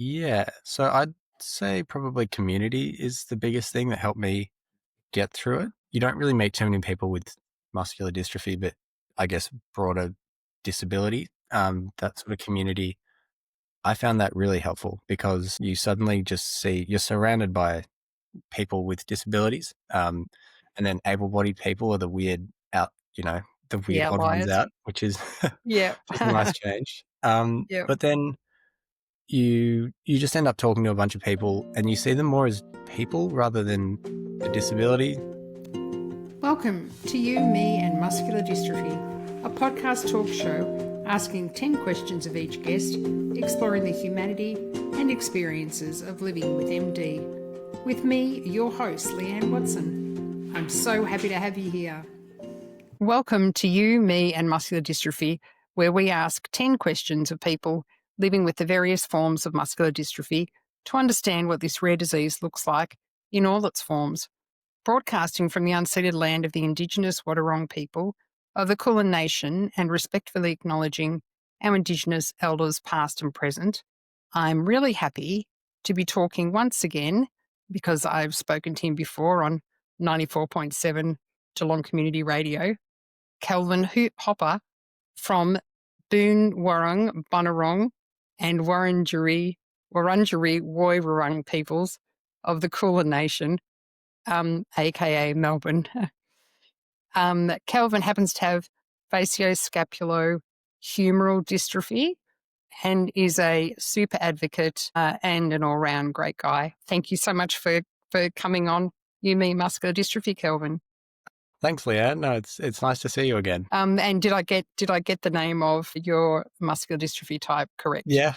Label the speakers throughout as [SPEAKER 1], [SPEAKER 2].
[SPEAKER 1] Yeah. So I'd say probably community is the biggest thing that helped me get through it. You don't really meet too many people with muscular dystrophy, but I guess broader disability. That sort of community, I found that really helpful because you suddenly just see you're surrounded by people with disabilities. And then able-bodied people are the weird the
[SPEAKER 2] The
[SPEAKER 1] weird odd ones
[SPEAKER 2] outliers.
[SPEAKER 1] out, which is
[SPEAKER 2] Yeah.
[SPEAKER 1] just a nice change.
[SPEAKER 2] Yeah.
[SPEAKER 1] But then you just end up talking to a bunch of people and you see them more as people rather than a disability.
[SPEAKER 2] Welcome to You, Me and Muscular Dystrophy, a podcast talk show asking 10 questions of each guest, exploring the humanity and experiences of living with MD. With me, your host, Leanne Watson. I'm so happy to have you here. Welcome to You, Me and Muscular Dystrophy, where we ask 10 questions of people living with the various forms of muscular dystrophy to understand what this rare disease looks like in all its forms. Broadcasting from the unceded land of the Indigenous Wadawurrung people of the Kulin Nation and respectfully acknowledging our Indigenous elders past and present, I'm really happy to be talking once again, because I've spoken to him before on 94.7 Geelong Community Radio, Kalvin Hopper from Boon Wurrung, Bunurong and Wurundjeri Woiwurrung peoples of the Kulin Nation, aka Melbourne. Kalvin happens to have facioscapulohumeral dystrophy and is a super advocate and an all-round great guy. Thank you so much for coming on You Me Muscular Dystrophy, Kalvin.
[SPEAKER 1] Thanks, Leanne. No, it's nice to see you again.
[SPEAKER 2] And did I get the name of your muscular dystrophy type correct?
[SPEAKER 1] Yeah,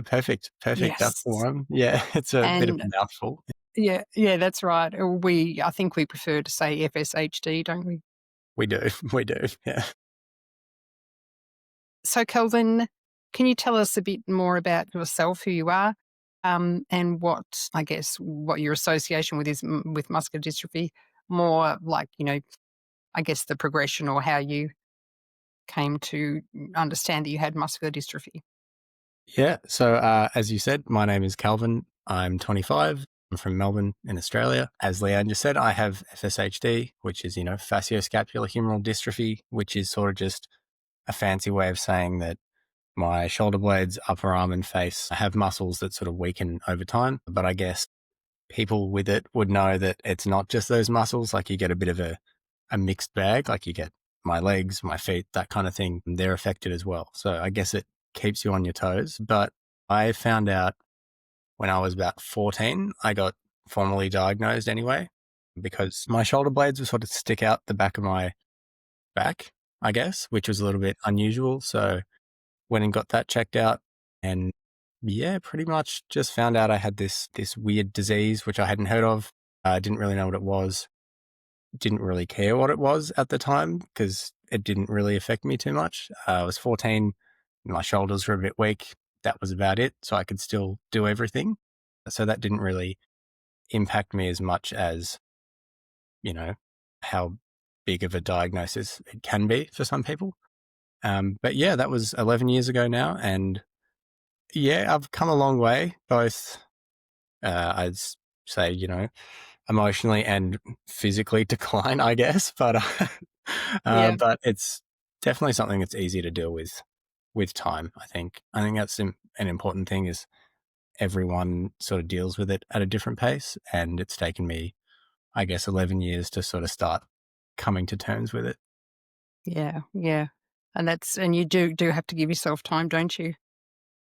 [SPEAKER 1] perfect. That's
[SPEAKER 2] Yes.
[SPEAKER 1] the one. Yeah, it's a bit of
[SPEAKER 2] And
[SPEAKER 1] a mouthful.
[SPEAKER 2] yeah, that's right. I think we prefer to say FSHD, don't we?
[SPEAKER 1] We do. Yeah.
[SPEAKER 2] So, Kelvin, can you tell us a bit more about yourself, who you are, and what your association with is with muscular dystrophy? More like, I guess the progression or how you came to understand that you had muscular dystrophy.
[SPEAKER 1] Yeah. So, as you said, my name is Kalvin. I'm 25. I'm from Melbourne in Australia. As Leanne just said, I have FSHD, which is, facioscapulohumeral dystrophy, which is sort of just a fancy way of saying that my shoulder blades, upper arm and face have muscles that sort of weaken over time. But I guess people with it would know that it's not just those muscles. Like you get a bit of a mixed bag, like you get my legs, my feet, that kind of thing. They're affected as well. So I guess it keeps you on your toes. But I found out when I was about 14, I got formally diagnosed anyway, because my shoulder blades would sort of stick out the back of my back, I guess, which was a little bit unusual. So went and got that checked out, and yeah, pretty much just found out I had this weird disease, which I hadn't heard of. I didn't really know what it was. Didn't really care what it was at the time because it didn't really affect me too much. I was 14. My shoulders were a bit weak. That was about it. So I could still do everything. So that didn't really impact me as much as, how big of a diagnosis it can be for some people. But yeah, that was 11 years ago now. And yeah, I've come a long way, both, I'd say, emotionally and physically decline, I guess.
[SPEAKER 2] Yeah.
[SPEAKER 1] But it's definitely something that's easy to deal with time. I think that's an important thing is everyone sort of deals with it at a different pace. And it's taken me, I guess, 11 years to sort of start coming to terms with it.
[SPEAKER 2] Yeah. Yeah. And you do have to give yourself time, don't you?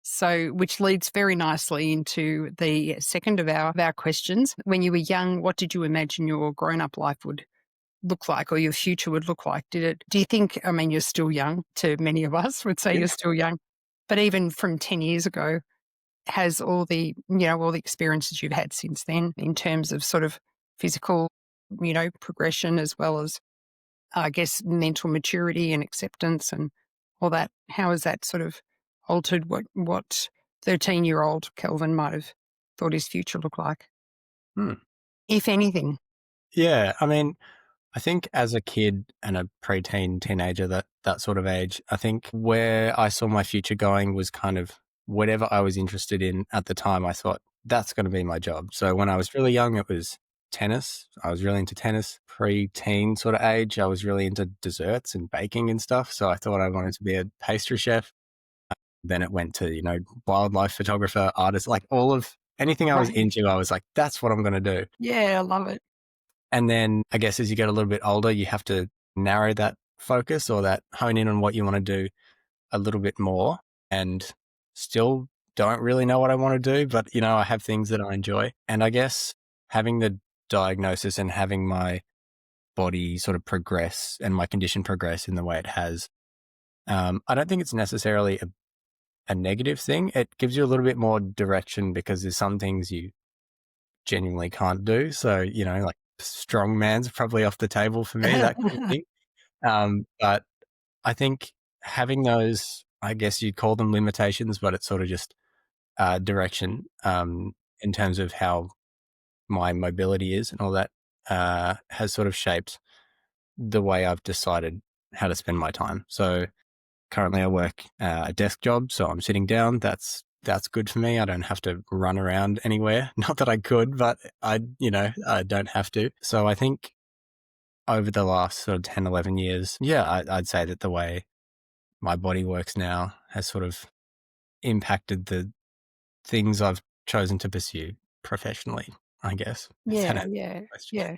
[SPEAKER 2] So, which leads very nicely into the second of our questions. When you were young, what did you imagine your grown-up life would look like, or your future would look like? Do you think, I mean, you're still young, to many of us would say
[SPEAKER 1] Yeah.
[SPEAKER 2] you're still young, but even from 10 years ago, has all the experiences you've had since then in terms of sort of physical, progression, as well as, I guess, mental maturity and acceptance and all that, how has that sort of altered what 13-year-old Kelvin might have thought his future looked like,
[SPEAKER 1] Hmm.
[SPEAKER 2] if anything?
[SPEAKER 1] Yeah. I mean, I think as a kid and a preteen teenager, that sort of age, I think where I saw my future going was kind of whatever I was interested in at the time, I thought that's going to be my job. So when I was really young, it was tennis. I was really into tennis. Pre-teen sort of age, I was really into desserts and baking and stuff. So I thought I wanted to be a pastry chef. Then it went to, wildlife photographer, artist, like all of anything I was
[SPEAKER 2] Right.
[SPEAKER 1] into, I was like, that's what I'm going to do.
[SPEAKER 2] Yeah, I love it.
[SPEAKER 1] And then I guess as you get a little bit older, you have to narrow that focus or that hone in on what you want to do a little bit more, and still don't really know what I want to do, but I have things that I enjoy. And I guess having the diagnosis and having my body sort of progress and my condition progress in the way it has, I don't think it's necessarily a negative thing. It gives you a little bit more direction because there's some things you genuinely can't do. So, like strong man's probably off the table for me, that kind of thing. But I think having those, I guess you'd call them limitations, but it's sort of just direction in terms of how my mobility is and all that has sort of shaped the way I've decided how to spend my time. So currently I work a desk job, so I'm sitting down. That's good for me. I don't have to run around anywhere. Not that I could, but I don't have to. So I think over the last sort of 10, 11 years, yeah, I'd say that the way my body works now has sort of impacted the things I've chosen to pursue professionally, I guess. If that
[SPEAKER 2] Yeah,
[SPEAKER 1] answers
[SPEAKER 2] yeah,
[SPEAKER 1] the question.
[SPEAKER 2] yeah.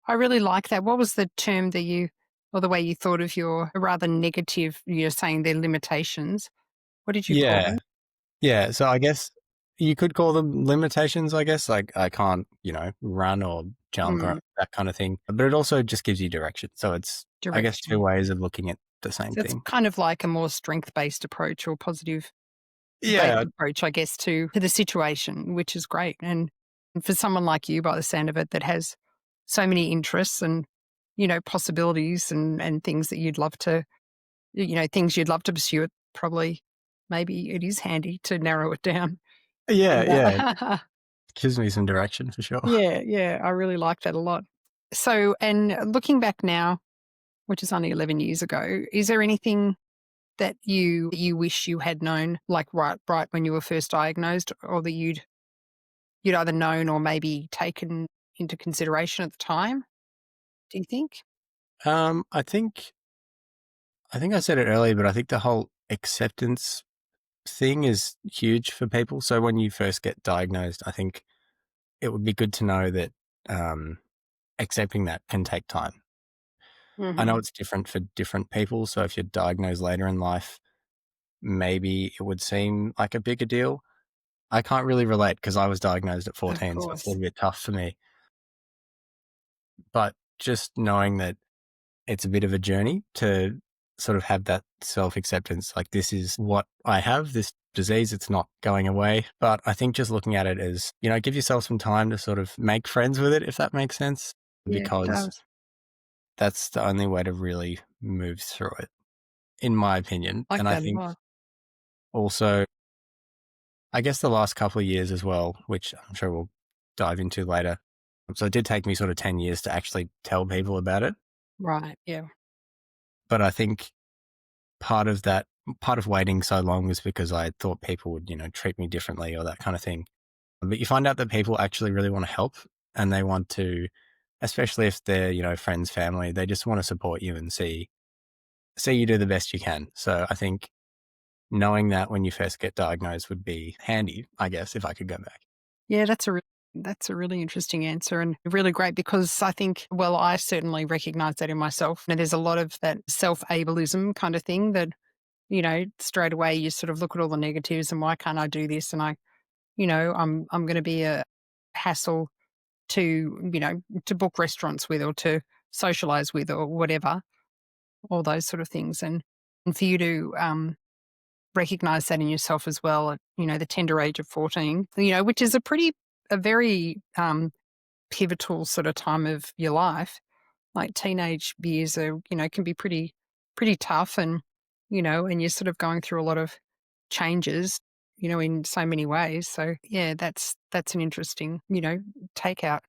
[SPEAKER 2] I really like that. What was the term that or the way you thought of your rather negative, you're saying they're limitations. What did you call
[SPEAKER 1] Yeah.
[SPEAKER 2] them?
[SPEAKER 1] Yeah. So I guess you could call them limitations, I guess. Like I can't, run or jump or
[SPEAKER 2] Mm,
[SPEAKER 1] that kind of thing. But it also just gives you direction. So it's, I guess, two
[SPEAKER 2] direction.
[SPEAKER 1] ways of looking at the same
[SPEAKER 2] So it's
[SPEAKER 1] thing.
[SPEAKER 2] kind of like a more strength-based approach or positive based
[SPEAKER 1] Yeah.
[SPEAKER 2] approach, I guess, to the situation, which is great. And for someone like you, by the sound of it, that has so many interests and, possibilities and things that you'd love to, things you'd love to pursue, it probably maybe it is handy to narrow it down.
[SPEAKER 1] Yeah.
[SPEAKER 2] And
[SPEAKER 1] Yeah. Gives me some direction for sure.
[SPEAKER 2] yeah, yeah, I really like that a lot. So, and looking back now, which is only 11 years ago, is there anything that you wish you had known, like right when you were first diagnosed, or that you'd either known or maybe taken into consideration at the time? Do you think?
[SPEAKER 1] I think I said it earlier, but I think the whole acceptance thing is huge for people. So when you first get diagnosed, I think it would be good to know that um, accepting that can take time. I know
[SPEAKER 2] Hmm.
[SPEAKER 1] it's different for different people. So if you're diagnosed later in life, maybe it would seem like a bigger deal. I can't really relate because I was diagnosed at
[SPEAKER 2] Of
[SPEAKER 1] 14, so it's a
[SPEAKER 2] course.
[SPEAKER 1] little bit tough for me. But just knowing that it's a bit of a journey to sort of have that self-acceptance, like this is what I have, this disease, it's not going away. But I think just looking at it as, give yourself some time to sort of make friends with it, if that makes sense,
[SPEAKER 2] Yeah, it
[SPEAKER 1] because
[SPEAKER 2] does.
[SPEAKER 1] that's the only way to really move through it, in my opinion.
[SPEAKER 2] Like
[SPEAKER 1] And I
[SPEAKER 2] that a
[SPEAKER 1] think
[SPEAKER 2] lot.
[SPEAKER 1] also, I guess the last couple of years as well, which I'm sure we'll dive into later. So it did take me sort of 10 years to actually tell people about it.
[SPEAKER 2] Right. Yeah.
[SPEAKER 1] But I think part of waiting so long was because I thought people would, treat me differently or that kind of thing. But you find out that people actually really want to help, and they want to, especially if they're, friends, family, they just want to support you and see you do the best you can. So I think knowing that when you first get diagnosed would be handy, I guess, if I could go back.
[SPEAKER 2] Yeah, that's a really interesting answer and really great because I think, well, I certainly recognize that in myself. And there's a lot of that self-ableism kind of thing that, straight away you sort of look at all the negatives and why can't I do this? And I'm going to be a hassle to, to book restaurants with or to socialize with or whatever, all those sort of things. And for you to recognize that in yourself as well at, the tender age of 14, which is a very pivotal sort of time of your life. Like teenage years are, can be pretty tough and you're sort of going through a lot of changes, in so many ways. So yeah, that's an interesting, takeout.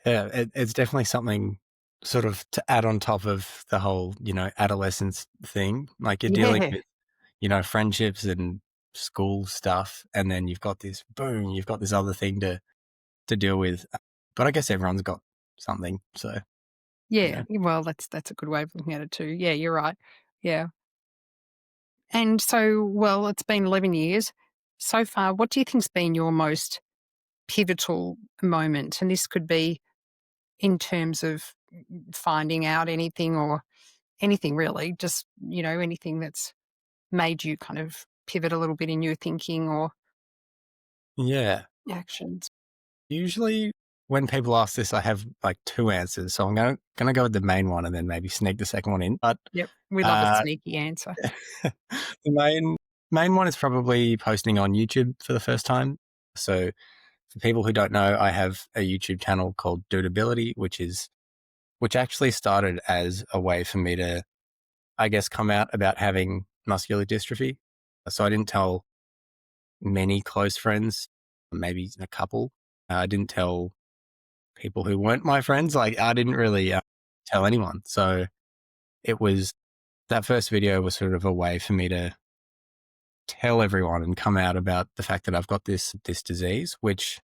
[SPEAKER 1] Yeah, it's definitely something sort of to add on top of the whole, adolescence thing. Like you're dealing
[SPEAKER 2] Yeah.
[SPEAKER 1] with, friendships and school stuff, and then you've got this other thing to deal with. But I guess everyone's got something. So, you
[SPEAKER 2] Yeah.
[SPEAKER 1] know.
[SPEAKER 2] Well, that's a good way of looking at it too. Yeah, you're right. Yeah. And so, well, it's been 11 years so far. What do you think's been your most pivotal moment? And this could be in terms of finding out anything or anything really, just, anything that's made you kind of pivot a little bit in your thinking or
[SPEAKER 1] Yeah.
[SPEAKER 2] actions.
[SPEAKER 1] Usually when people ask this, I have like two answers. So I'm gonna go with the main one and then maybe sneak the second one in. But
[SPEAKER 2] Yep. We love a
[SPEAKER 1] uh,
[SPEAKER 2] sneaky answer.
[SPEAKER 1] the main one is probably posting on YouTube for the first time. So for people who don't know, I have a YouTube channel called Dutability, which actually started as a way for me to, I guess, come out about having muscular dystrophy. So I didn't tell many close friends, maybe a couple. I didn't tell people who weren't my friends. Like I didn't really tell anyone. So it was that first video was sort of a way for me to tell everyone and come out about the fact that I've got this disease, which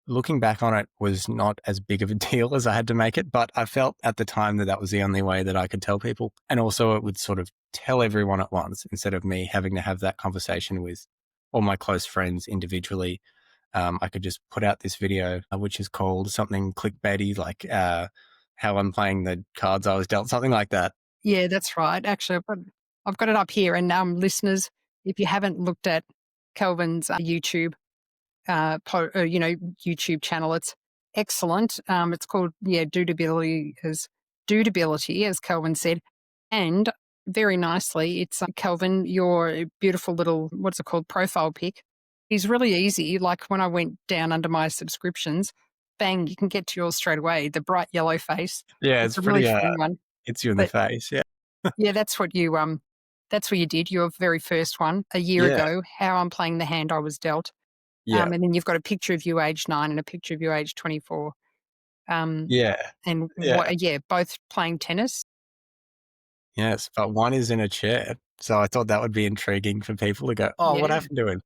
[SPEAKER 1] looking back on it was not as big of a deal as I had to make it. But I felt at the time that that was the only way that I could tell people. And also it would sort of tell everyone at once instead of me having to have that conversation with all my close friends individually. I could just put out this video, which is called something clickbaity, like how I'm playing the cards I was dealt, something like that.
[SPEAKER 2] Yeah, that's right. Actually, I've got it up here. And listeners, if you haven't looked at Kelvin's YouTube channel, it's excellent. It's called Dutability, as Kelvin said, and very nicely, it's Kelvin, your beautiful little what's it called profile pic is really easy. Like when I went down under my subscriptions, bang, you can get to yours straight away. The bright yellow face.
[SPEAKER 1] Yeah,
[SPEAKER 2] It's
[SPEAKER 1] it's
[SPEAKER 2] a really
[SPEAKER 1] pretty
[SPEAKER 2] fun one.
[SPEAKER 1] hits you in the
[SPEAKER 2] But
[SPEAKER 1] face. Yeah.
[SPEAKER 2] yeah, that's what you did, your very first one a year
[SPEAKER 1] Yeah.
[SPEAKER 2] ago, how I'm playing the hand I was dealt.
[SPEAKER 1] Yeah.
[SPEAKER 2] And then you've got a picture of you age 9 and a picture of you age 24. Um,
[SPEAKER 1] Yeah.
[SPEAKER 2] and
[SPEAKER 1] Yeah.
[SPEAKER 2] both playing tennis.
[SPEAKER 1] Yes. But one is in a chair. So I thought that would be intriguing for people to go, oh, what
[SPEAKER 2] Yeah,
[SPEAKER 1] happened to him?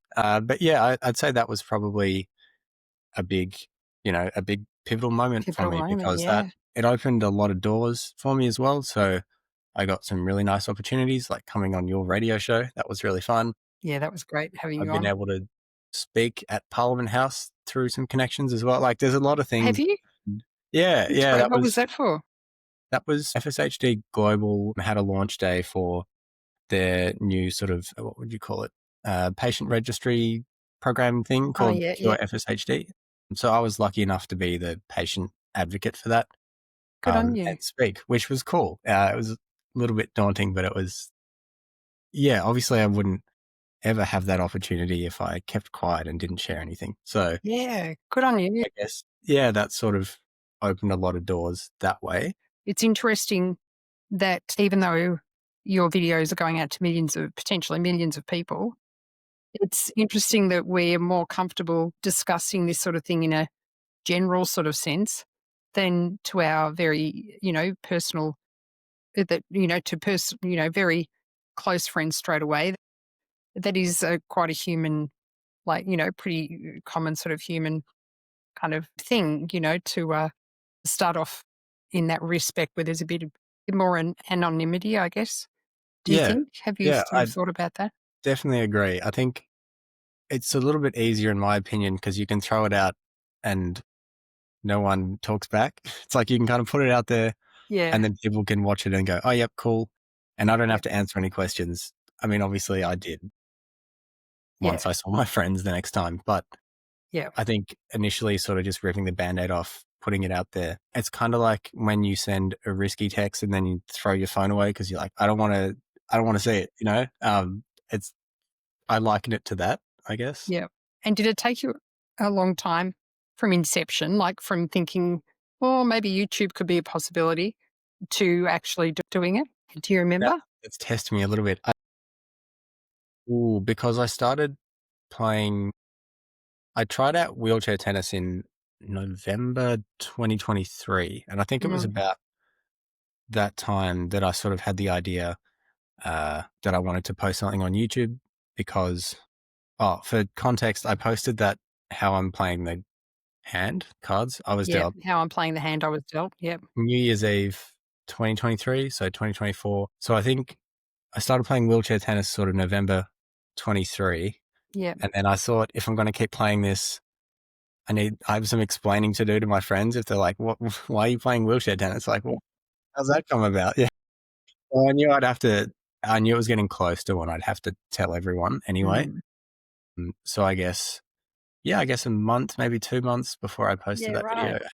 [SPEAKER 1] But yeah, I'd say that was probably a big, a big pivotal moment for
[SPEAKER 2] pivotal
[SPEAKER 1] me
[SPEAKER 2] moment.
[SPEAKER 1] because
[SPEAKER 2] Yeah,
[SPEAKER 1] it opened a lot of doors for me as well. So I got some really nice opportunities like coming on your radio show. That was really fun.
[SPEAKER 2] yeah, that was great having
[SPEAKER 1] I've
[SPEAKER 2] you
[SPEAKER 1] been
[SPEAKER 2] on.
[SPEAKER 1] able to speak at Parliament House through some connections as well. Like there's a lot of
[SPEAKER 2] Have
[SPEAKER 1] things.
[SPEAKER 2] you?
[SPEAKER 1] Yeah,
[SPEAKER 2] That's
[SPEAKER 1] yeah,
[SPEAKER 2] great. What was that for?
[SPEAKER 1] that was FSHD Global had a launch day for their new sort of what would you call it? Patient registry program thing
[SPEAKER 2] Oh,
[SPEAKER 1] called
[SPEAKER 2] yeah,
[SPEAKER 1] Cure
[SPEAKER 2] yeah.
[SPEAKER 1] FSHD. So I was lucky enough to be the patient advocate for that
[SPEAKER 2] Good on you.
[SPEAKER 1] and speak, which was cool. It was a little bit daunting, but it was, yeah, obviously I wouldn't ever have that opportunity if I kept quiet and didn't share anything. So
[SPEAKER 2] Yeah, good on you.
[SPEAKER 1] I guess, yeah, that sort of opened a lot of doors that way.
[SPEAKER 2] It's interesting that even though your videos are going out to potentially millions of people, it's interesting that we're more comfortable discussing this sort of thing in a general sort of sense than to our very, personal, very close friends straight away. That is quite a human, like, pretty common sort of human kind of thing, to start off in that respect where there's a bit more anonymity, I guess. Do you
[SPEAKER 1] Yeah.
[SPEAKER 2] think? Have you
[SPEAKER 1] Yeah.
[SPEAKER 2] sort
[SPEAKER 1] I
[SPEAKER 2] of thought about that?
[SPEAKER 1] definitely agree. I think it's a little bit easier in my opinion because you can throw it out and no one talks back. It's like you can kind of put it out there and
[SPEAKER 2] Yeah.
[SPEAKER 1] then people can watch it and go, oh, yep, cool. And I don't have
[SPEAKER 2] Yep.
[SPEAKER 1] to answer any questions. I mean, obviously I did
[SPEAKER 2] Yeah.
[SPEAKER 1] once I saw my friends the next time, but
[SPEAKER 2] Yeah.
[SPEAKER 1] I think initially sort of just ripping the band-aid off, putting it out there. It's kind of like when you send a risky text and then you throw your phone away because you're like, I don't want to see it, it's, I liken it to that, I guess.
[SPEAKER 2] Yeah. And did it take you a long time from inception, like from thinking, well, maybe YouTube could be a possibility to actually doing it? Do you
[SPEAKER 1] That,
[SPEAKER 2] remember?
[SPEAKER 1] it's tested me a little bit. Because I started playing, I tried out wheelchair tennis in November 2023. And I think it was
[SPEAKER 2] Mm.
[SPEAKER 1] about that time that I sort of had the idea that I wanted to post something on YouTube because Oh, for context, I posted that how I'm playing the hand cards I was
[SPEAKER 2] Yep.
[SPEAKER 1] dealt
[SPEAKER 2] How I'm playing the hand I was dealt. Yep.
[SPEAKER 1] New Year's Eve 2023, so 2024. So I think I started playing wheelchair tennis sort of November 23.
[SPEAKER 2] Yep.
[SPEAKER 1] And then I thought, if I'm going to keep playing this, I have some explaining to do to my friends. If they're like, "What? Why are you playing wheelchair tennis?" Like, well, how's that come about? Yeah. Well, I knew I'd have to. I knew it was getting close to when I'd have to tell everyone anyway.
[SPEAKER 2] Mm.
[SPEAKER 1] So I guess, yeah, I guess a month, maybe 2 months before I posted
[SPEAKER 2] Yeah,
[SPEAKER 1] that
[SPEAKER 2] right.
[SPEAKER 1] video,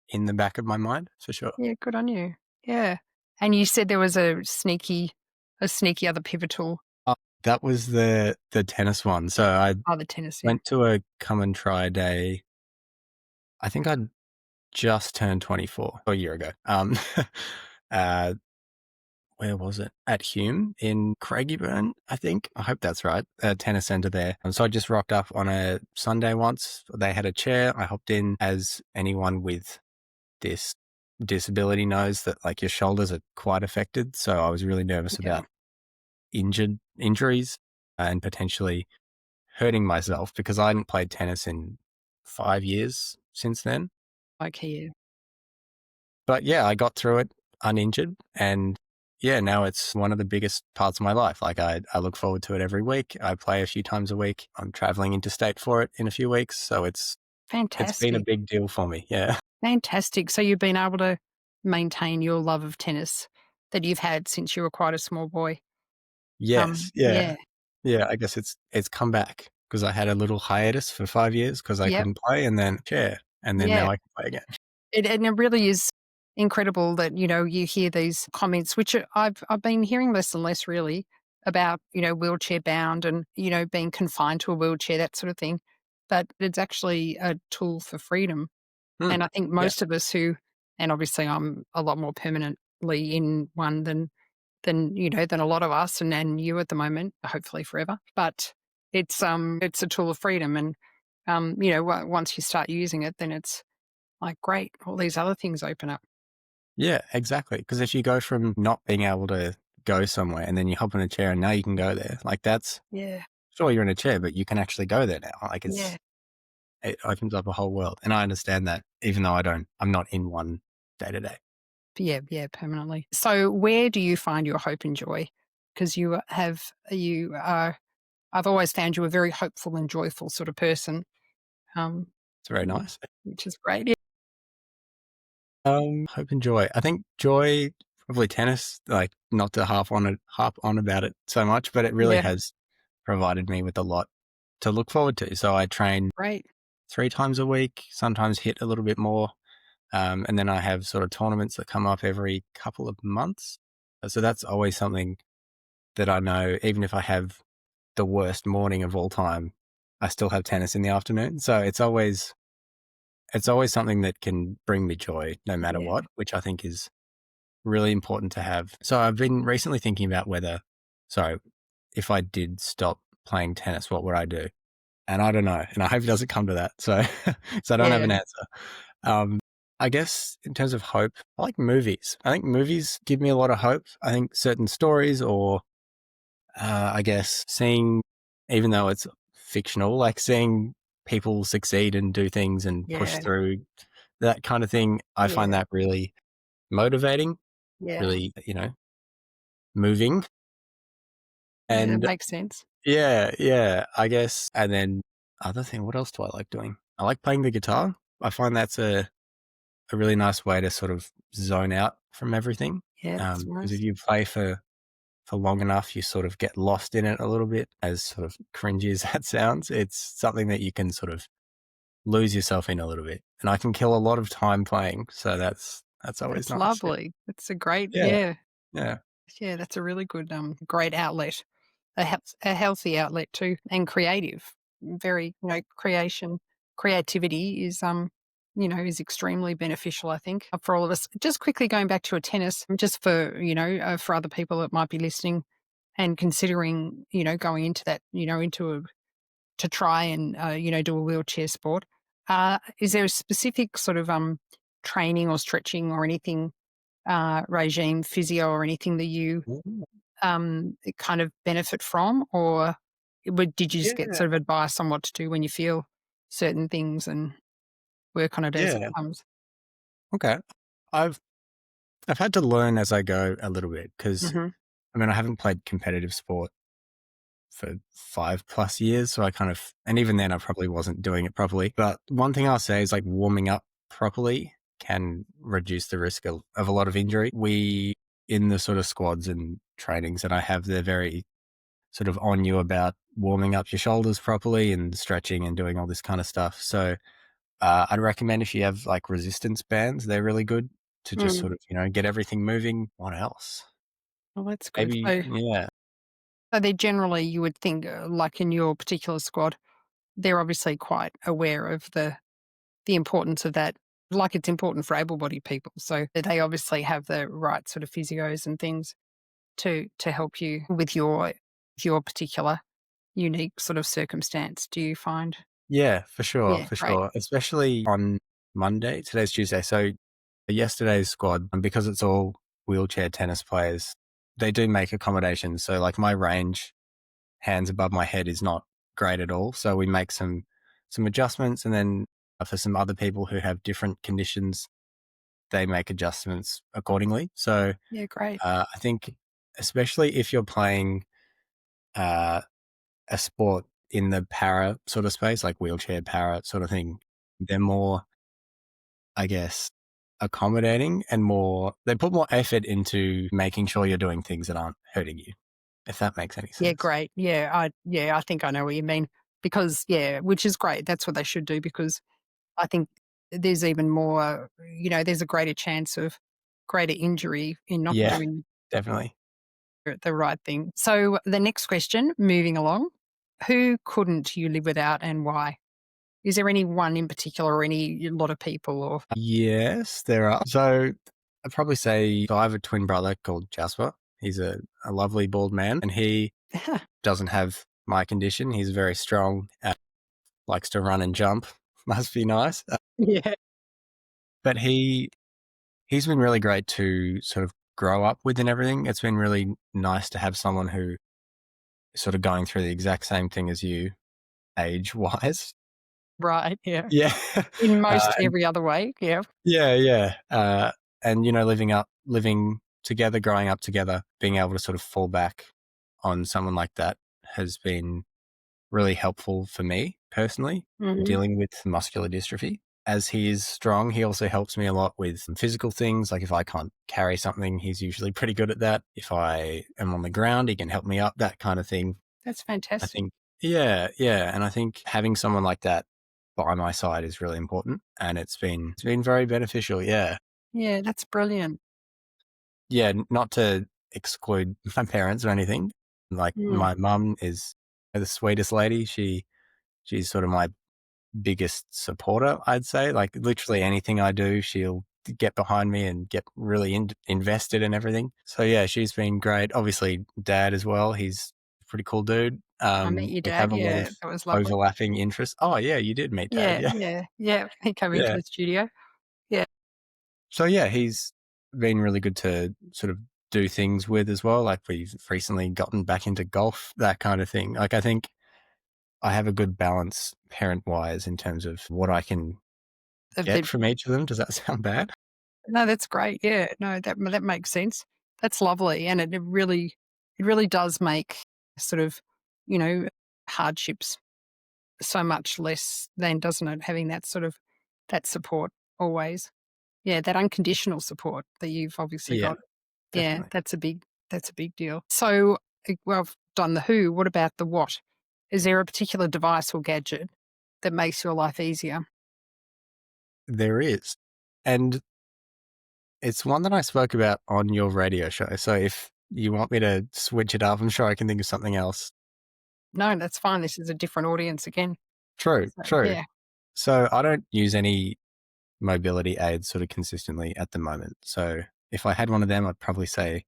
[SPEAKER 1] in the back of my mind for sure.
[SPEAKER 2] Yeah, good on you. Yeah. And you said there was a sneaky other pivotal.
[SPEAKER 1] Oh, that was the tennis one. So I
[SPEAKER 2] Oh, the tennis, yeah.
[SPEAKER 1] went to a come and try day. I think I'd just turned 24 a year ago. Uh, where was it? At Hume in Craigieburn, I think. I hope that's right. A tennis center there. And so I just rocked up on a Sunday once. They had a chair. I hopped in, as anyone with this disability knows that like your shoulders are quite affected. So I was really nervous
[SPEAKER 2] Yeah.
[SPEAKER 1] about injuries and potentially hurting myself because I hadn't played tennis in 5 years since then.
[SPEAKER 2] Okay, yeah.
[SPEAKER 1] But yeah, I got through it uninjured, and yeah, now it's one of the biggest parts of my life. Like I look forward to it every week. I play a few times a week. I'm traveling interstate for it in a few weeks. So it's been a
[SPEAKER 2] Fantastic.
[SPEAKER 1] big deal for me. Yeah.
[SPEAKER 2] Fantastic. So you've been able to maintain your love of tennis that you've had since you were quite a small boy.
[SPEAKER 1] Yes.
[SPEAKER 2] Yeah.
[SPEAKER 1] Yeah. Yeah. I guess it's come back because I had a little hiatus for 5 years because I
[SPEAKER 2] Yep.
[SPEAKER 1] couldn't play, and then chair, and then
[SPEAKER 2] Yeah.
[SPEAKER 1] now I can play again.
[SPEAKER 2] And it really is incredible that, you hear these comments, which I've been hearing less and less really about, wheelchair bound and, being confined to a wheelchair, that sort of thing. But it's actually a tool for freedom.
[SPEAKER 1] Hmm.
[SPEAKER 2] And I think
[SPEAKER 1] Yeah.
[SPEAKER 2] most of us and obviously I'm a lot more permanently in one than a lot of us and you at the moment, hopefully forever. But it's a tool of freedom. And, once you start using it, then it's like, great, all these other things open up.
[SPEAKER 1] Yeah, exactly. Because if you go from not being able to go somewhere and then you hop in a chair and now you can go there, like that's
[SPEAKER 2] Yeah.
[SPEAKER 1] sure you're in a chair, but you can actually go there now. Like
[SPEAKER 2] Yeah.
[SPEAKER 1] it opens up a whole world. And I understand that even though I'm not in one day to day.
[SPEAKER 2] Yeah. Yeah. Permanently. So where do you find your hope and joy? Because I've always found you a very hopeful and joyful sort of person. Um,
[SPEAKER 1] It's very
[SPEAKER 2] yeah,
[SPEAKER 1] nice.
[SPEAKER 2] which is great. Yeah.
[SPEAKER 1] Hope and joy. I think joy, probably tennis, like not to harp on about it so much, but it really
[SPEAKER 2] Yeah.
[SPEAKER 1] has provided me with a lot to look forward to. So I train
[SPEAKER 2] Great.
[SPEAKER 1] 3 times a week, sometimes hit a little bit more. And then I have sort of tournaments that come up every couple of months. So that's always something that I know, even if I have the worst morning of all time, I still have tennis in the afternoon. So it's always something that can bring me joy no matter
[SPEAKER 2] Yeah.
[SPEAKER 1] what, which I think is really important to have. So I've been recently thinking about if I did stop playing tennis, what would I do? And I don't know. And I hope it doesn't come to that. So, so I don't have
[SPEAKER 2] Yeah.
[SPEAKER 1] an answer. I guess in terms of hope, I like movies. I think movies give me a lot of hope. I think certain stories or I guess seeing, even though it's fictional, like seeing people succeed and do things and push
[SPEAKER 2] Yeah.
[SPEAKER 1] through that kind of thing, I find
[SPEAKER 2] Yeah.
[SPEAKER 1] that really motivating,
[SPEAKER 2] Yeah.
[SPEAKER 1] really, moving.
[SPEAKER 2] Yeah. That
[SPEAKER 1] And
[SPEAKER 2] makes sense.
[SPEAKER 1] yeah, yeah, I guess. And then other thing, what else do I like doing? I like playing the guitar. I find that's a really nice way to sort of zone out from everything.
[SPEAKER 2] Yeah. That's
[SPEAKER 1] Because if
[SPEAKER 2] nice.
[SPEAKER 1] you play for long enough, you sort of get lost in it a little bit, as sort of cringy as that sounds. It's something that you can sort of lose yourself in a little bit. And I can kill a lot of time playing. So that's always
[SPEAKER 2] That's
[SPEAKER 1] nice.
[SPEAKER 2] lovely. It's a great,
[SPEAKER 1] Yeah.
[SPEAKER 2] yeah.
[SPEAKER 1] Yeah.
[SPEAKER 2] Yeah. That's a really good, great outlet. A healthy outlet too, and creative. Very, creativity is extremely beneficial, I think, for all of us. Just quickly going back to a tennis, just for other people that might be listening and considering, going into that, to try and, do a wheelchair sport. Is there a specific sort of training or stretching or anything, regime, physio or anything that you
[SPEAKER 1] Ooh.
[SPEAKER 2] kind of benefit from, or Did you just get
[SPEAKER 1] Yeah.
[SPEAKER 2] sort of advice on what to do when you feel certain things and work on it as it
[SPEAKER 1] Yeah.
[SPEAKER 2] comes?
[SPEAKER 1] Okay. I've I've had to learn as I go a little bit because
[SPEAKER 2] Mhm.
[SPEAKER 1] I mean I haven't played competitive sport for 5+ years, so I kind of, and even then I probably wasn't doing it properly. But one thing I'll say is like warming up properly can reduce the risk of a lot of injury. We in the sort of squads and trainings that I have, they're very sort of on you about warming up your shoulders properly and stretching and doing all this kind of stuff. So I'd recommend if you have like resistance bands, they're really good to just
[SPEAKER 2] Mm.
[SPEAKER 1] sort of, get everything moving. What else?
[SPEAKER 2] Well, that's good.
[SPEAKER 1] Maybe, yeah.
[SPEAKER 2] So they generally, you would think, like in your particular squad, they're obviously quite aware of the importance of that. Like it's important for able-bodied people, so they obviously have the right sort of physios and things to help you with your particular unique sort of circumstance. Do you find?
[SPEAKER 1] Yeah, for sure,
[SPEAKER 2] Yeah,
[SPEAKER 1] for
[SPEAKER 2] great.
[SPEAKER 1] sure. Especially on Monday. Today's Tuesday. So yesterday's squad, and because it's all wheelchair tennis players, they do make accommodations. So like my range, hands above my head, is not great at all. So we make some adjustments, and then for some other people who have different conditions, they make adjustments accordingly. So
[SPEAKER 2] Yeah, great.
[SPEAKER 1] I think, especially if you're playing uh, a sport in the para sort of space, like wheelchair para sort of thing, they're more, I guess, accommodating and they put more effort into making sure you're doing things that aren't hurting you, if that makes any
[SPEAKER 2] Yeah,
[SPEAKER 1] sense.
[SPEAKER 2] great. I think I know what you mean because which is great. That's what they should do because I think there's even more, there's a greater chance of greater injury in not
[SPEAKER 1] Yeah,
[SPEAKER 2] doing
[SPEAKER 1] definitely.
[SPEAKER 2] the right thing. So the next question, moving along, who couldn't you live without and why? Is there any one in particular or any a lot of people or
[SPEAKER 1] Yes, there are. So I'd probably say, so I have a twin brother called Jasper. He's a lovely bald man, and he doesn't have my condition. He's very strong, likes to run and jump. Must be nice.
[SPEAKER 2] Yeah.
[SPEAKER 1] But he's been really great to sort of grow up with and everything. It's been really nice to have someone who is sort of going through the exact same thing as you, age wise.
[SPEAKER 2] Right, yeah.
[SPEAKER 1] Yeah.
[SPEAKER 2] In most
[SPEAKER 1] And
[SPEAKER 2] every other way, yeah.
[SPEAKER 1] yeah, yeah. And, living together, growing up together, being able to sort of fall back on someone like that has been really helpful for me personally,
[SPEAKER 2] Mhm.
[SPEAKER 1] dealing with muscular dystrophy. As he is strong, he also helps me a lot with some physical things. Like if I can't carry something, he's usually pretty good at that. If I am on the ground, he can help me up, that kind of thing.
[SPEAKER 2] That's
[SPEAKER 1] I
[SPEAKER 2] fantastic.
[SPEAKER 1] think, yeah, yeah. And I think having someone like that by my side is really important. And it's been very beneficial. Yeah.
[SPEAKER 2] Yeah, that's brilliant.
[SPEAKER 1] Yeah. Not to exclude my parents or anything. Like
[SPEAKER 2] Mm.
[SPEAKER 1] my mum is the sweetest lady. She's sort of my biggest supporter, I'd say. Like literally anything I do, she'll get behind me and get really invested in everything. So yeah, she's been great. Obviously, dad as well. He's a pretty cool dude.
[SPEAKER 2] I met your
[SPEAKER 1] We have
[SPEAKER 2] dad,
[SPEAKER 1] a lot
[SPEAKER 2] yeah,
[SPEAKER 1] of
[SPEAKER 2] that was lovely.
[SPEAKER 1] overlapping interests. Oh yeah, you did meet dad.
[SPEAKER 2] Yeah,
[SPEAKER 1] Yeah,
[SPEAKER 2] yeah, yeah, he came into
[SPEAKER 1] yeah.
[SPEAKER 2] the studio. Yeah.
[SPEAKER 1] So yeah, he's been really good to sort of do things with as well. Like we've recently gotten back into golf, that kind of thing. Like I think I have a good balance parent wise in terms of what I can
[SPEAKER 2] Of
[SPEAKER 1] get
[SPEAKER 2] the
[SPEAKER 1] from each of them. Does that sound bad?
[SPEAKER 2] No, that's great, yeah, no, that makes sense. That's lovely, and it really does make sort of, you know, hardships so much less than, doesn't it, having that sort of that support always. Yeah, that unconditional support that you've obviously
[SPEAKER 1] Yeah,
[SPEAKER 2] got. Yeah,
[SPEAKER 1] definitely.
[SPEAKER 2] that's a big deal. So, well, I've done the who, what about the what? Is there a particular device or gadget that makes your life easier?
[SPEAKER 1] There is. And it's one that I spoke about on your radio show. So if you want me to switch it up, I'm sure I can think of something else.
[SPEAKER 2] No, that's fine, this is a different audience again.
[SPEAKER 1] True,
[SPEAKER 2] So,
[SPEAKER 1] true.
[SPEAKER 2] yeah.
[SPEAKER 1] So I don't use any mobility aids sort of consistently at the moment. So if I had one of them, I'd probably say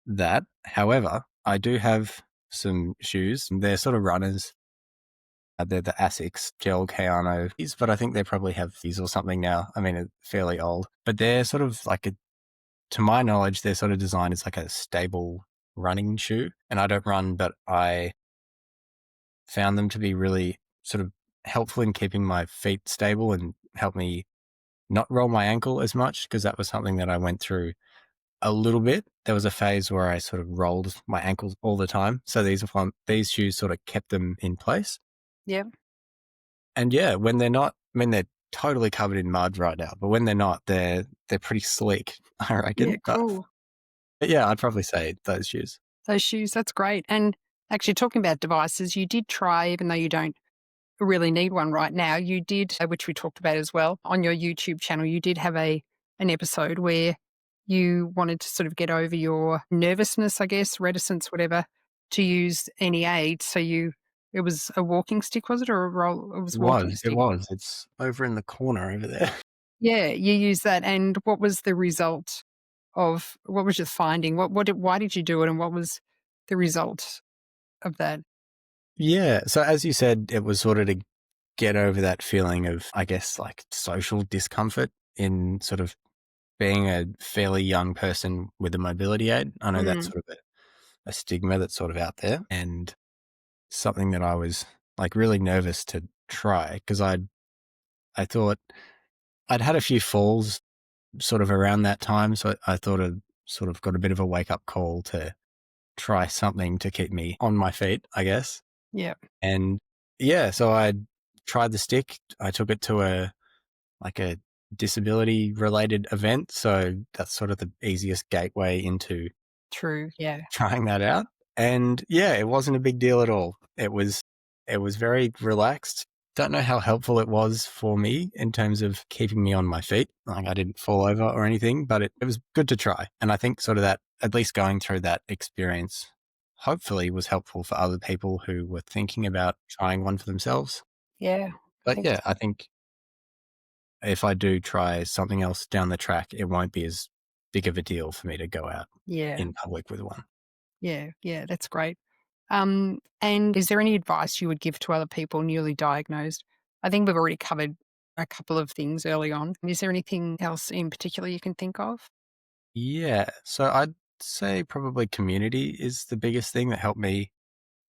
[SPEAKER 1] that. However, I do have some shoes. They're sort of runners. They're the Asics Gel Kayano, but I think they probably have these or something now. I mean, it's fairly old, but they're sort of like to my knowledge, they're sort of designed as like a stable running shoe. And I don't run, but found them to be really sort of helpful in keeping my feet stable and help me not roll my ankle as much, because that was something that I went through a little bit. There was a phase where I sort of rolled my ankles all the time. So these shoes sort of kept them in place.
[SPEAKER 2] Yeah.
[SPEAKER 1] And yeah, when they're not, I mean, they're totally covered in mud right now, but when they're not, they're pretty sleek, I
[SPEAKER 2] Yeah,
[SPEAKER 1] reckon.
[SPEAKER 2] cool.
[SPEAKER 1] But yeah, I'd probably say those shoes.
[SPEAKER 2] Those shoes, that's great. And actually, talking about devices, you did try, even though you don't really need one right now, you did, which we talked about as well on your YouTube channel, you did have an episode where you wanted to sort of get over your nervousness, I guess, reticence, whatever, to use any aid. So it was a walking stick, was it, or a roll? It was walking
[SPEAKER 1] It
[SPEAKER 2] stick.
[SPEAKER 1] was. It's over in the corner over there.
[SPEAKER 2] Yeah, you used that. And what was the result of, what was your finding? Why did you do it? And what was the result of that?
[SPEAKER 1] Yeah. So as you said, it was sort of to get over that feeling of, I guess, like social discomfort in sort of being a fairly young person with a mobility aid. I know that's
[SPEAKER 2] Mm,
[SPEAKER 1] sort of a stigma that's sort of out there, and something that I was like really nervous to try, because I thought I'd had a few falls sort of around that time. So I thought I'd sort of got a bit of a wake up call to try something to keep me on my feet, I guess.
[SPEAKER 2] yeah,
[SPEAKER 1] And yeah, so I tried the stick. I took it to a disability related event. So that's sort of the easiest gateway into
[SPEAKER 2] true. Yeah,
[SPEAKER 1] trying that out. And yeah, it wasn't a big deal at all. It was very relaxed. Don't know how helpful it was for me in terms of keeping me on my feet. Like I didn't fall over or anything, but it was good to try. And I think sort of that, at least going through that experience, hopefully was helpful for other people who were thinking about trying one for themselves.
[SPEAKER 2] yeah. I
[SPEAKER 1] But
[SPEAKER 2] think,
[SPEAKER 1] yeah, I think if I do try something else down the track, it won't be as big of a deal for me to go out
[SPEAKER 2] yeah,
[SPEAKER 1] in public with one.
[SPEAKER 2] yeah, that's great. And is there any advice you would give to other people newly diagnosed? I think we've already covered a couple of things early on. Is there anything else in particular you can think of?
[SPEAKER 1] Yeah. So I'd say probably community is the biggest thing that helped me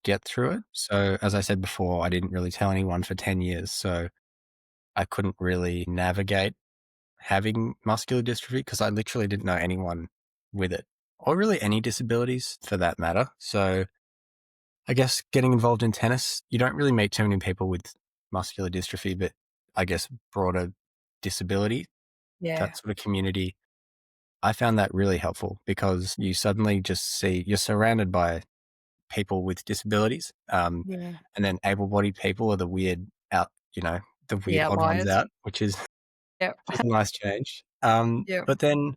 [SPEAKER 1] get through it. So as I said before, I didn't really tell anyone for 10 years. So I couldn't really navigate having muscular dystrophy because I literally didn't know anyone with it, or really any disabilities for that matter. So I guess getting involved in tennis, you don't really meet too many people with muscular dystrophy, but I guess broader disability,
[SPEAKER 2] Yeah,
[SPEAKER 1] that sort of community. I found that really helpful because you suddenly just see you're surrounded by people with disabilities,
[SPEAKER 2] yeah.
[SPEAKER 1] and then able-bodied people are the weird out, the
[SPEAKER 2] The
[SPEAKER 1] weird odd ones
[SPEAKER 2] outliers.
[SPEAKER 1] out, which is
[SPEAKER 2] Yep.
[SPEAKER 1] just a nice change.
[SPEAKER 2] Yep.
[SPEAKER 1] But then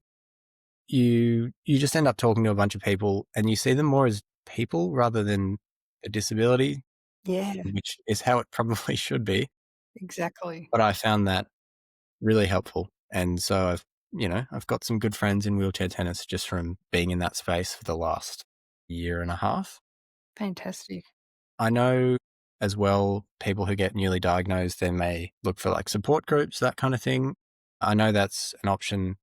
[SPEAKER 1] you just end up talking to a bunch of people, and you see them more as people rather than a disability,
[SPEAKER 2] Yeah,
[SPEAKER 1] which is how it probably should be.
[SPEAKER 2] exactly.
[SPEAKER 1] But I found that really helpful, and so I've got some good friends in wheelchair tennis just from being in that space for the last year and a half.
[SPEAKER 2] Fantastic.
[SPEAKER 1] I know as well, people who get newly diagnosed, they may look for like support groups, that kind of thing. I know that's an option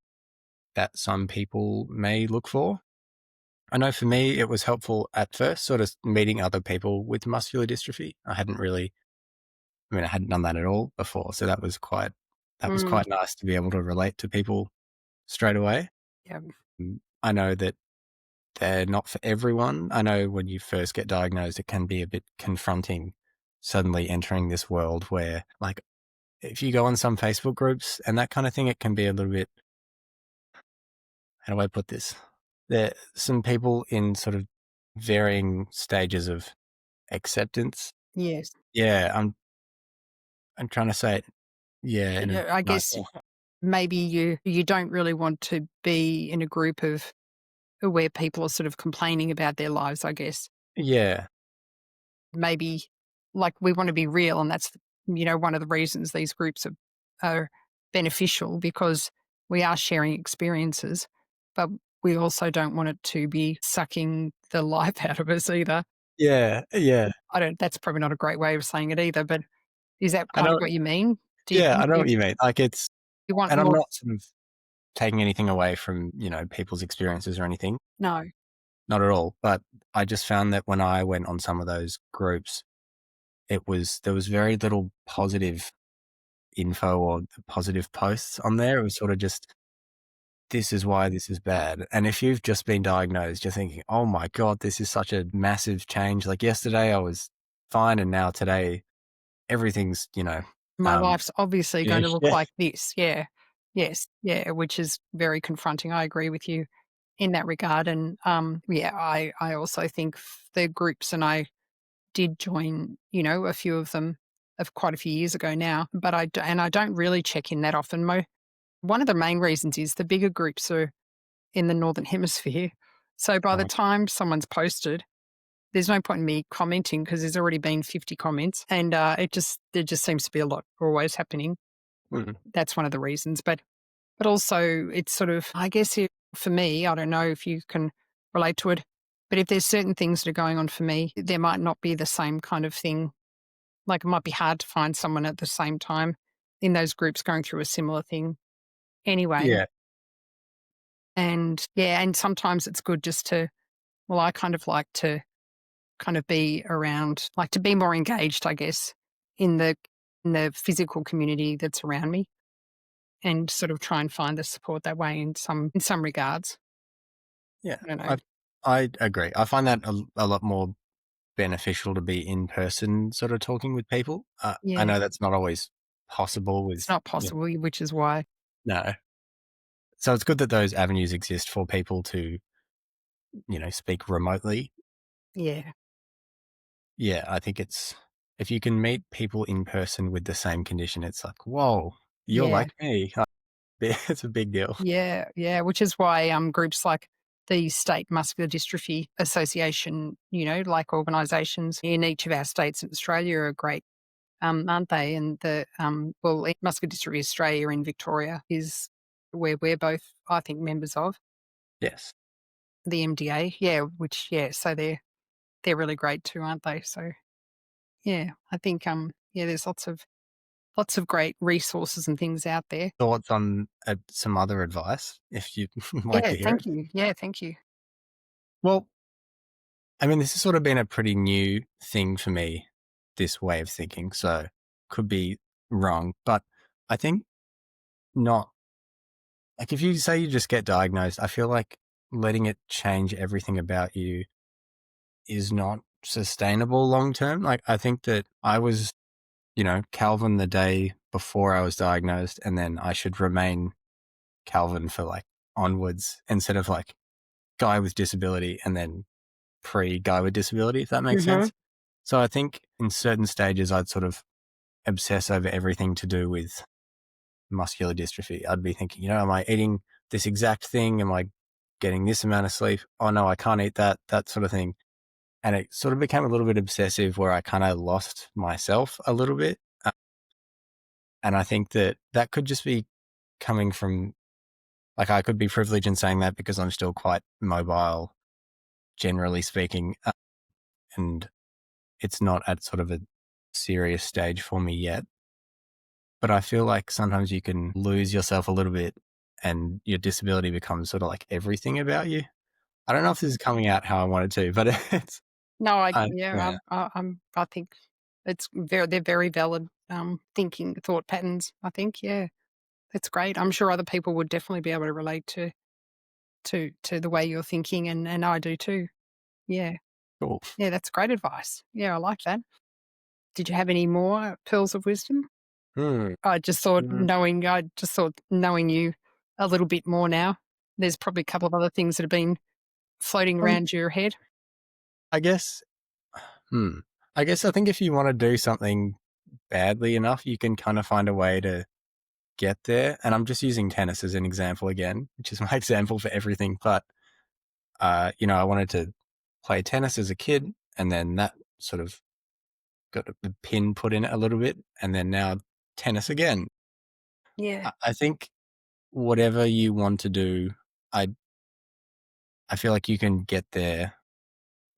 [SPEAKER 1] that some people may look for. I know for me, it was helpful at first, sort of meeting other people with muscular dystrophy. I hadn't done that at all before. So that was
[SPEAKER 2] Mm,
[SPEAKER 1] quite nice to be able to relate to people straight away.
[SPEAKER 2] yep.
[SPEAKER 1] I know that they're not for everyone. I know when you first get diagnosed, it can be a bit confronting suddenly entering this world where, like, if you go on some Facebook groups and that kind of thing, it can be a little bit, how do I put this? There are some people in sort of varying stages of acceptance.
[SPEAKER 2] Yes.
[SPEAKER 1] Yeah, I'm trying to say it, yeah, in a
[SPEAKER 2] Yeah, I
[SPEAKER 1] nice
[SPEAKER 2] guess
[SPEAKER 1] way.
[SPEAKER 2] maybe you don't really want to be in a group of where people are sort of complaining about their lives, I guess.
[SPEAKER 1] Yeah,
[SPEAKER 2] Maybe, like, we want to be real, and that's, one of the reasons these groups are beneficial, because we are sharing experiences, but we also don't want it to be sucking the life out of us either.
[SPEAKER 1] yeah, yeah.
[SPEAKER 2] I don't That's probably not a great way of saying it either, but is that
[SPEAKER 1] I
[SPEAKER 2] kind of
[SPEAKER 1] know.
[SPEAKER 2] what you mean? Do you
[SPEAKER 1] Yeah, I
[SPEAKER 2] think
[SPEAKER 1] know what you mean. Like
[SPEAKER 2] you want
[SPEAKER 1] and I'm
[SPEAKER 2] more?
[SPEAKER 1] not sort of taking anything away from, people's experiences or anything.
[SPEAKER 2] No.
[SPEAKER 1] Not at all. But I just found that when I went on some of those groups, there was very little positive info or positive posts on there. It was sort of just, this is why this is bad. And if you've just been diagnosed, you're thinking, oh my God, this is such a massive change. Like yesterday I was fine, and now today everything's,
[SPEAKER 2] My life's obviously going to
[SPEAKER 1] finished.
[SPEAKER 2] look
[SPEAKER 1] Yeah.
[SPEAKER 2] like this. Yeah. Yes. Yeah. Which is very confronting. I agree with you in that regard. And yeah, I also think the groups, and I did join, a few of them of quite a few years ago now, but I don't really check in that often. One of the main reasons is the bigger groups are in the Northern Hemisphere. So by the time someone's posted, there's no point in me commenting because there's already been 50 comments, and there just seems to be a lot always happening.
[SPEAKER 1] Mm.
[SPEAKER 2] That's one of the reasons. But also it's sort of, I guess for me, I don't know if you can relate to it, but if there's certain things that are going on for me, there might not be the same kind of thing. Like it might be hard to find someone at the same time in those groups going through a similar thing anyway.
[SPEAKER 1] Yeah.
[SPEAKER 2] And yeah, and sometimes it's good just to, well, I kind of like to kind of be around, like to be more engaged, I guess, in the physical community that's around me, and sort of try and find the support that way in some regards.
[SPEAKER 1] Yeah.
[SPEAKER 2] I don't know.
[SPEAKER 1] I agree. I find that a lot more beneficial to be in person, sort of talking with people. I
[SPEAKER 2] Yeah,
[SPEAKER 1] know that's not always possible
[SPEAKER 2] it's
[SPEAKER 1] with,
[SPEAKER 2] not possible, which is why.
[SPEAKER 1] no. So it's good that those avenues exist for people to, speak remotely.
[SPEAKER 2] Yeah,
[SPEAKER 1] Yeah, I think if you can meet people in person with the same condition, it's like, whoa, you're
[SPEAKER 2] yeah,
[SPEAKER 1] like me. It's a big deal.
[SPEAKER 2] yeah, yeah. Which is why groups like the State Muscular Dystrophy Association, like organisations in each of our states in Australia are great, aren't they? And Muscular Dystrophy Australia in Victoria is where we're both, I think, members of
[SPEAKER 1] Yes.
[SPEAKER 2] the MDA. Yeah, so they're really great too, aren't they? So yeah, I think yeah, there's lots of great resources and things out there.
[SPEAKER 1] Thoughts on some other advice, if you'd like
[SPEAKER 2] Yeah,
[SPEAKER 1] to hear
[SPEAKER 2] thank
[SPEAKER 1] it?
[SPEAKER 2] you. Yeah, thank you.
[SPEAKER 1] Well, I mean, this has sort of been a pretty new thing for me, this way of thinking. So could be wrong, but I think not. Like if you say you just get diagnosed, I feel like letting it change everything about you is not sustainable long term. Like I think that I was, Calvin the day before I was diagnosed, and then I should remain Calvin for like onwards, instead of like guy with disability and then pre guy with disability, if that makes
[SPEAKER 2] Hmm.
[SPEAKER 1] sense. So I think in certain stages, I'd sort of obsess over everything to do with muscular dystrophy. I'd be thinking, am I eating this exact thing? Am I getting this amount of sleep? Oh no, I can't eat that sort of thing. And it sort of became a little bit obsessive where I kind of lost myself a little bit. And I think that could just be coming from, like, I could be privileged in saying that because I'm still quite mobile, generally speaking. And it's not at sort of a serious stage for me yet. But I feel like sometimes you can lose yourself a little bit and your disability becomes sort of like everything about you. I don't know if this is coming out how I wanted to, but it's,
[SPEAKER 2] No,
[SPEAKER 1] yeah,
[SPEAKER 2] I think they're very valid thought patterns. I think, yeah, that's great. I'm sure other people would definitely be able to relate to the way you're thinking, and I do too. Yeah,
[SPEAKER 1] cool.
[SPEAKER 2] yeah, that's great advice. Yeah, I like that. Did you have any more pearls of wisdom?
[SPEAKER 1] Hmm.
[SPEAKER 2] I just thought knowing you a little bit more now, there's probably a couple of other things that have been floating
[SPEAKER 1] Um,
[SPEAKER 2] around your head.
[SPEAKER 1] I guess, hmm. I guess I think if you want to do something badly enough, you can kind of find a way to get there. And I'm just using tennis as an example again, which is my example for everything. But, I wanted to play tennis as a kid, and then that sort of got a pin put in it a little bit. And then now tennis again.
[SPEAKER 2] Yeah,
[SPEAKER 1] I think whatever you want to do, I I feel like you can get there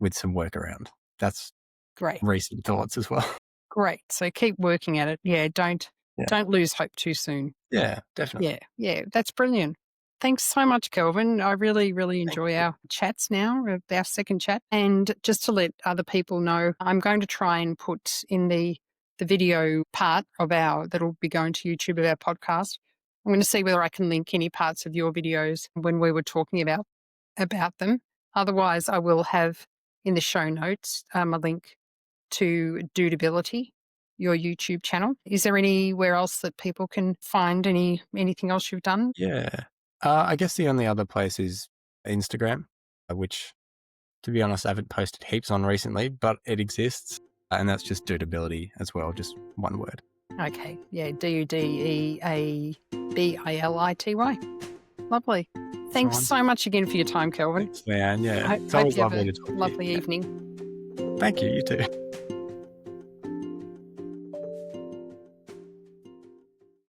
[SPEAKER 1] with some workaround. That's
[SPEAKER 2] great.
[SPEAKER 1] recent thoughts as well.
[SPEAKER 2] Great. So keep working at it. Yeah, don't
[SPEAKER 1] Yeah.
[SPEAKER 2] don't lose hope too soon.
[SPEAKER 1] Yeah, definitely.
[SPEAKER 2] Yeah, yeah, that's brilliant. Thanks so much, Kelvin. I really, really enjoy our chats now, our second chat. And just to let other people know, I'm going to try and put in the video part of that'll be going to YouTube of our podcast. I'm going to see whether I can link any parts of your videos when we were talking about them. Otherwise, I will have in the show notes a link to Dudability, your YouTube channel. Is there anywhere else that people can find anything else you've done?
[SPEAKER 1] Yeah. I guess the only other place is Instagram, which, to be honest, I haven't posted heaps on recently, but it exists. And that's just Dudability as well, just one word.
[SPEAKER 2] Okay. Yeah. Dudeability. Lovely. Thanks so much again for your time, Kelvin.
[SPEAKER 1] Thanks, Leanne. Yeah.
[SPEAKER 2] I
[SPEAKER 1] It's always
[SPEAKER 2] hope you have
[SPEAKER 1] lovely
[SPEAKER 2] a
[SPEAKER 1] to talk to you.
[SPEAKER 2] lovely evening.
[SPEAKER 1] Thank you. You too.